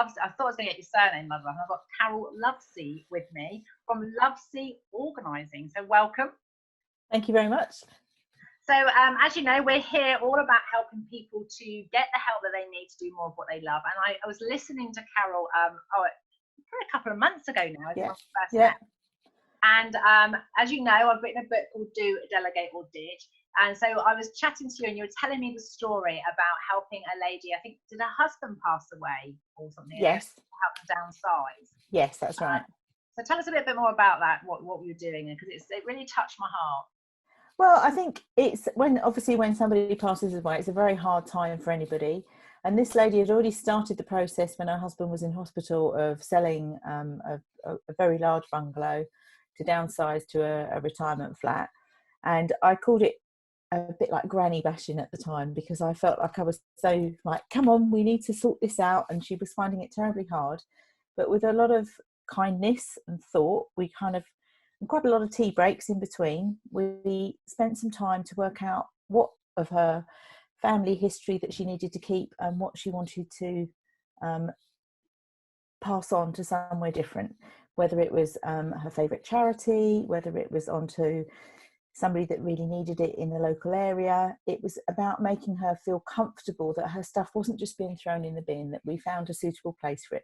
I thought I was going to get your surname, Mother. I've got Carol Lovesey with me from Lovesey Organising. So welcome. Thank you very much. So as you know, we're here all about helping people to get the help that they need to do more of what they love. And I was listening to Carol probably a couple of months ago now. Yeah. And as you know, I've written a book called Do, Delegate or Ditch. And so I was chatting to you and you were telling me the story about helping a lady, I think, did her husband pass away or something? Yes. To help them downsize. Yes, that's right. So tell us a bit more about that, what you're doing, because it really touched my heart. Well, I think it's when somebody passes away, it's a very hard time for anybody. And this lady had already started the process when her husband was in hospital of selling a very large bungalow to downsize to a retirement flat. And I called it a bit like granny bashing at the time, because I felt like I was so like, come on, we need to sort this out. And she was finding it terribly hard. But with a lot of kindness and thought, we kind of, quite a lot of tea breaks in between, we spent some time to work out what of her family history that she needed to keep and what she wanted to pass on to somewhere different, whether it was her favourite charity, whether it was onto somebody that really needed it in the local area. It was about making her feel comfortable that her stuff wasn't just being thrown in the bin, that we found a suitable place for it.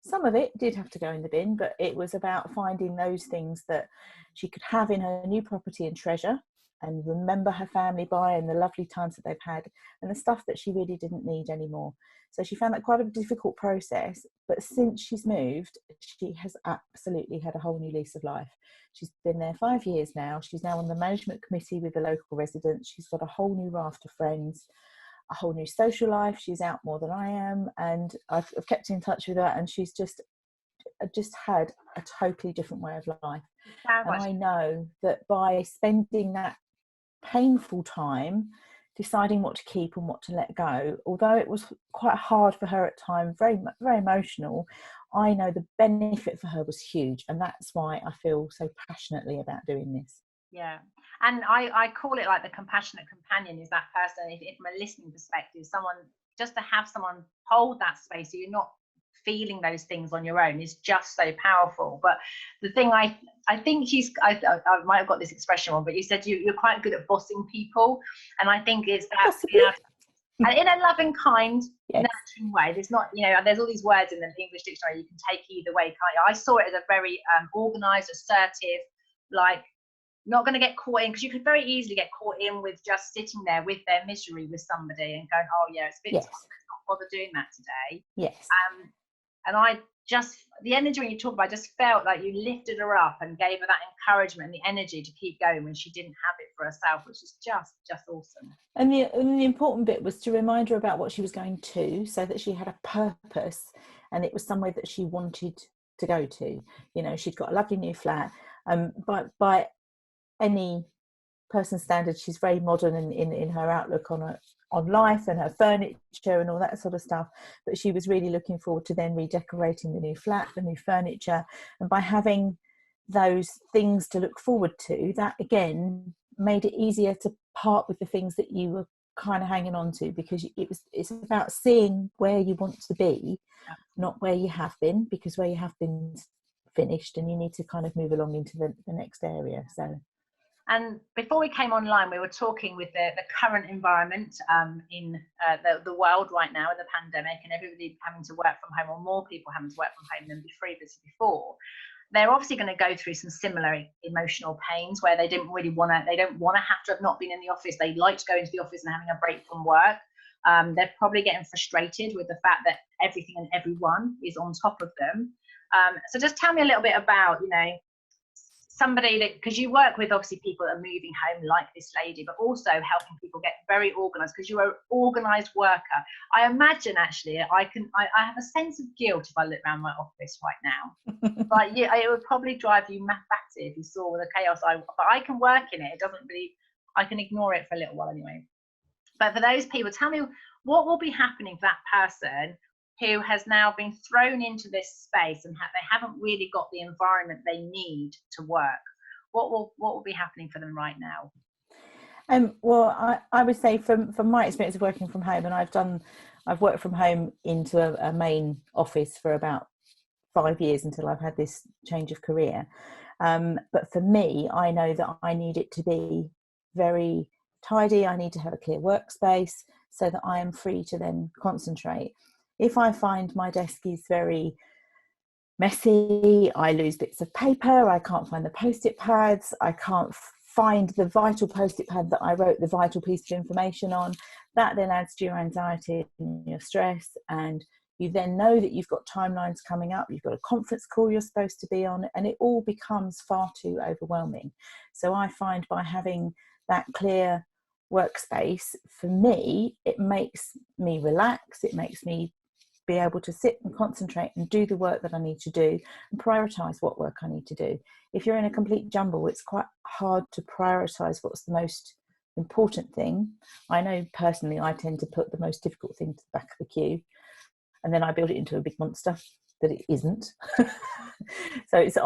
Some of it did have to go in the bin, but it was about finding those things that she could have in her new property and treasure and remember her family by and the lovely times that they've had, and the stuff that she really didn't need anymore. So she found that quite a difficult process, but since she's moved, she has absolutely had a whole new lease of life. She's been there 5 years now. She's now on the management committee with the local residents. She's got a whole new raft of friends, a whole new social life. She's out more than I am, and I've kept in touch with her, and she's just had a totally different way of life. And I know that by spending that painful time deciding what to keep and what to let go, although it was quite hard for her at times, very, very emotional, I know the benefit for her was huge, and that's why I feel so passionately about doing this. Yeah, and I call it like the compassionate companion is that person, if from a listening perspective, someone, just to have someone hold that space so you're not feeling those things on your own is just so powerful. But the thing I think I might have got this expression wrong, but you said you're quite good at bossing people, and I think it's that, and in a loving, kind, nurturing way. There's not, there's all these words in the English dictionary you can take either way, can't you? I saw it as a very organised, assertive, like, not going to get caught in, because you could very easily get caught in with just sitting there with their misery with somebody and going, oh yeah, it's a bit tough, let's not bother doing that today. Yes. And I just, the energy when you talk about, I just felt like you lifted her up and gave her that encouragement and the energy to keep going when she didn't have it for herself, which is just awesome. And the important bit was to remind her about what she was going to, so that she had a purpose and it was somewhere that she wanted to go to. She'd got a lovely new flat. By any person's standards, she's very modern in her outlook on life and her furniture and all that sort of stuff, but she was really looking forward to then redecorating the new flat, the new furniture, and by having those things to look forward to, that again made it easier to part with the things that you were kind of hanging on to, because it's about seeing where you want to be, not where you have been, because where you have been finished and you need to kind of move along into the next area. So. And before we came online, we were talking with the current environment in the world right now with the pandemic, and everybody having to work from home, or more people having to work from home than previously before. They're obviously going to go through some similar emotional pains where they don't want to have to have not been in the office. They like to go into the office and having a break from work. They're probably getting frustrated with the fact that everything and everyone is on top of them. So just tell me a little bit about, somebody that, because you work with obviously people that are moving home like this lady, but also helping people get very organized, because you're an organized worker. I imagine actually I have a sense of guilt if I look around my office right now. Like, yeah, it would probably drive you mad batty if you saw the chaos. But I can work in it. It doesn't really, I can ignore it for a little while anyway. But for those people, tell me what will be happening for that person who has now been thrown into this space and they haven't really got the environment they need to work. What will be happening for them right now? Well, I would say from my experience of working from home, and I've done I've worked from home into a main office for about 5 years until I've had this change of career. But for me, I know that I need it to be very tidy. I need to have a clear workspace so that I am free to then concentrate. If I find my desk is very messy, I lose bits of paper, I can't find the post-it pads, I can't find the vital post-it pad that I wrote the vital piece of information on, that then adds to your anxiety and your stress, and you then know that you've got timelines coming up, you've got a conference call you're supposed to be on, and it all becomes far too overwhelming. So I find by having that clear workspace, for me, it makes me relax, it makes me be able to sit and concentrate and do the work that I need to do and prioritize what work I need to do. If you're in a complete jumble, it's quite hard to prioritize what's the most important thing. I know personally I tend to put the most difficult thing to the back of the queue, and then I build it into a big monster that it isn't. So it's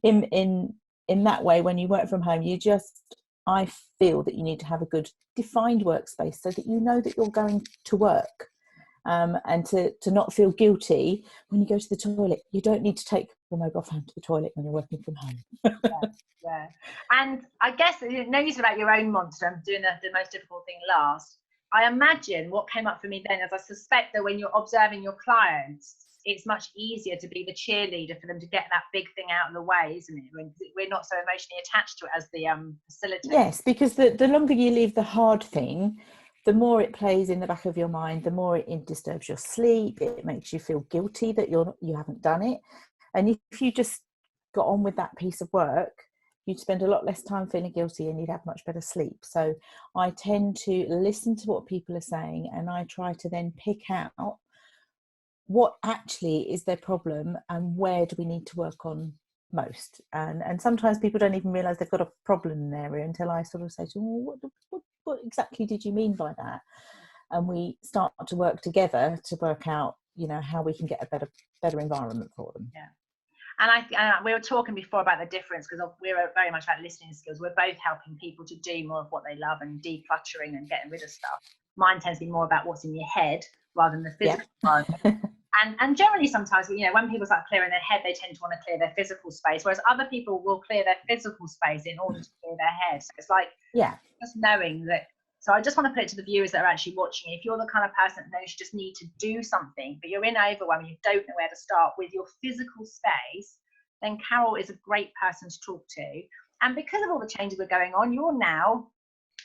in that way, when you work from home, I feel that you need to have a good defined workspace so that you know that you're going to work. And to not feel guilty when you go to the toilet. You don't need to take your mobile phone to the toilet when you're working from home. Yeah. And I guess, no use about your own monster. I'm doing the most difficult thing last. I imagine what came up for me then is I suspect that when you're observing your clients, it's much easier to be the cheerleader for them to get that big thing out of the way, isn't it? When we're not so emotionally attached to it as the facilitator. Yes, because the longer you leave the hard thing, the more it plays in the back of your mind, the more it disturbs your sleep. It makes you feel guilty that you haven't done it. And if you just got on with that piece of work, you'd spend a lot less time feeling guilty and you'd have much better sleep. So I tend to listen to what people are saying, and I try to then pick out what actually is their problem and where do we need to work on most. And sometimes people don't even realize they've got a problem in an area until I sort of say to them, well, what exactly did you mean by that? And we start to work together to work out, how we can get a better environment for them. Yeah. And we were talking before about the difference, because we're very much about listening skills. We're both helping people to do more of what they love and decluttering and getting rid of stuff. Mine tends to be more about what's in your head rather than the physical environment. And generally sometimes, when people start clearing their head, they tend to want to clear their physical space, whereas other people will clear their physical space in order to clear their head. So it's like just knowing that. So I just want to put it to the viewers that are actually watching. If you're the kind of person that knows you just need to do something, but you're in overwhelm and you don't know where to start with your physical space, then Carol is a great person to talk to. And because of all the changes that are going on, you're now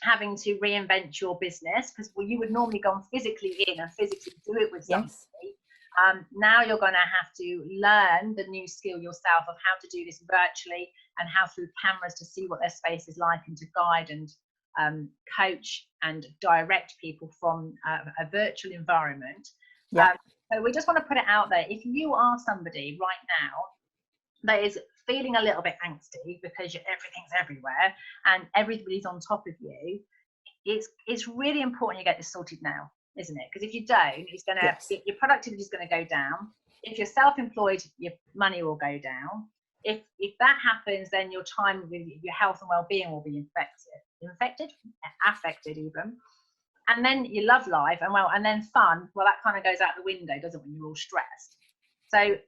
having to reinvent your business, because you would normally go physically in and physically do it with somebody. Now you're going to have to learn the new skill yourself of how to do this virtually and how through cameras to see what their space is like and to guide and coach and direct people from a virtual environment. So we just want to put it out there. If you are somebody right now that is feeling a little bit angsty because everything's everywhere and everybody's on top of you, it's really important you get this sorted now, isn't it? Because if you don't, it's going to your productivity is going to go down. If you're self-employed, your money will go down. If that happens, then your time with your health and well-being will be affected even. And then your love life and then fun, well, that kind of goes out the window, doesn't it, when you're all stressed. So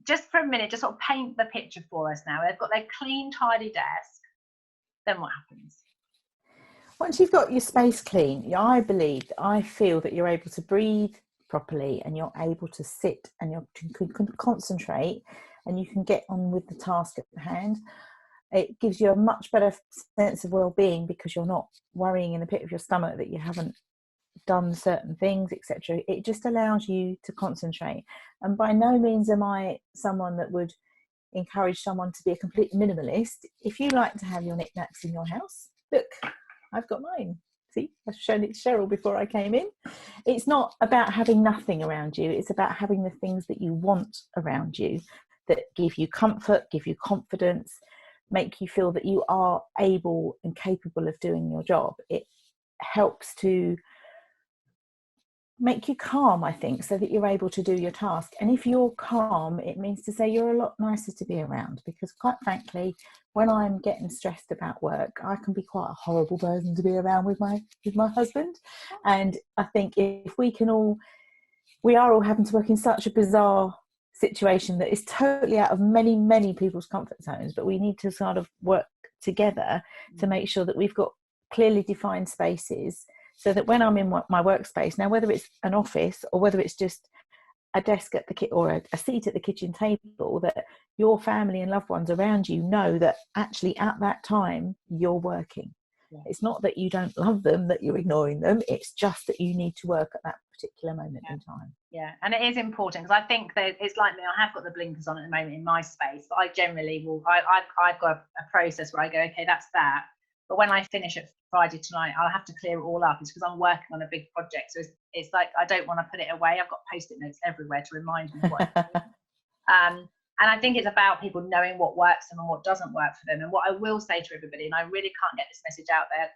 just for a minute, just sort of paint the picture for us now. They've got their clean, tidy desk. Then what happens? Once you've got your space clean, I feel that you're able to breathe properly and you're able to sit and you can concentrate and you can get on with the task at hand. It gives you a much better sense of well-being because you're not worrying in the pit of your stomach that you haven't done certain things, etc. It just allows you to concentrate. And by no means am I someone that would encourage someone to be a complete minimalist. If you like to have your knickknacks in your house, look, I've got mine. See, I've shown it to Cheryl before I came in. It's not about having nothing around you. It's about having the things that you want around you that give you comfort, give you confidence, make you feel that you are able and capable of doing your job. It helps to make you calm, I think, so that you're able to do your task. And if you're calm, it means to say you're a lot nicer to be around, because quite frankly, when I'm getting stressed about work, I can be quite a horrible person to be around with my husband. And I think if we are all having to work in such a bizarre situation that is totally out of many people's comfort zones, but we need to sort of work together to make sure that we've got clearly defined spaces, so that when I'm in my workspace, now whether it's an office or whether it's just a desk at the or a seat at the kitchen table, that your family and loved ones around you know that actually at that time you're working. Yeah. It's not that you don't love them, that you're ignoring them. It's just that you need to work at that particular moment in time. Yeah, and it is important, because I think that it's like me. I have got the blinkers on at the moment in my space, but I generally will. I've got a process where I go, okay, that's that. But when I finish at Friday tonight, I'll have to clear it all up. It's because I'm working on a big project, so it's like I don't want to put it away. I've got Post-it notes everywhere to remind me what I'm doing. And I think it's about people knowing what works for them and what doesn't work for them. And what I will say to everybody, and I really can't get this message out there,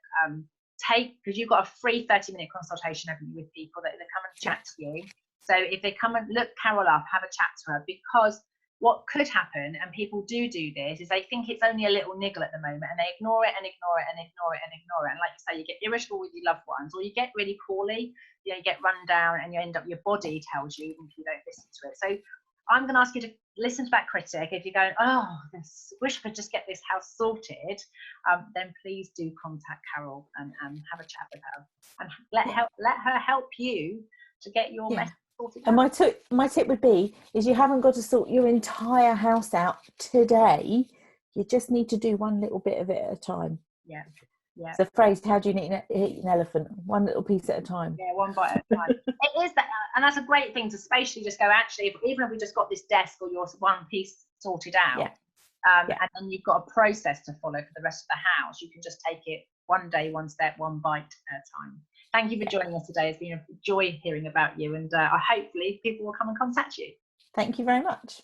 because you've got a free 30-minute consultation with people that they come and chat to you. So if they come and look Carol up, have a chat to her, because what could happen, and people do this, is they think it's only a little niggle at the moment, and they ignore it and ignore it and ignore it and ignore it. And like you say, you get irritable with your loved ones, or you get really poorly, you get run down, and you end up, your body tells you if you don't listen to it. So I'm going to ask you to listen to that critic. If you're going, oh, wish I could just get this house sorted, then please do contact Carol and have a chat with her, and let her help you to get your mess sorted out. And my tip would be, is you haven't got to sort your entire house out today. You just need to do one little bit of it at a time. Yeah. Yeah. It's a phrase, how do you eat an elephant? One little piece at a time. Yeah, one bite at a time. It is that, and that's a great thing to spatially just go, actually, even if we just got this desk or your one piece sorted out, and then you've got a process to follow for the rest of the house, you can just take it one day, one step, one bite at a time. Thank you for joining us today. It's been a joy hearing about you, and hopefully people will come and contact you. Thank you very much.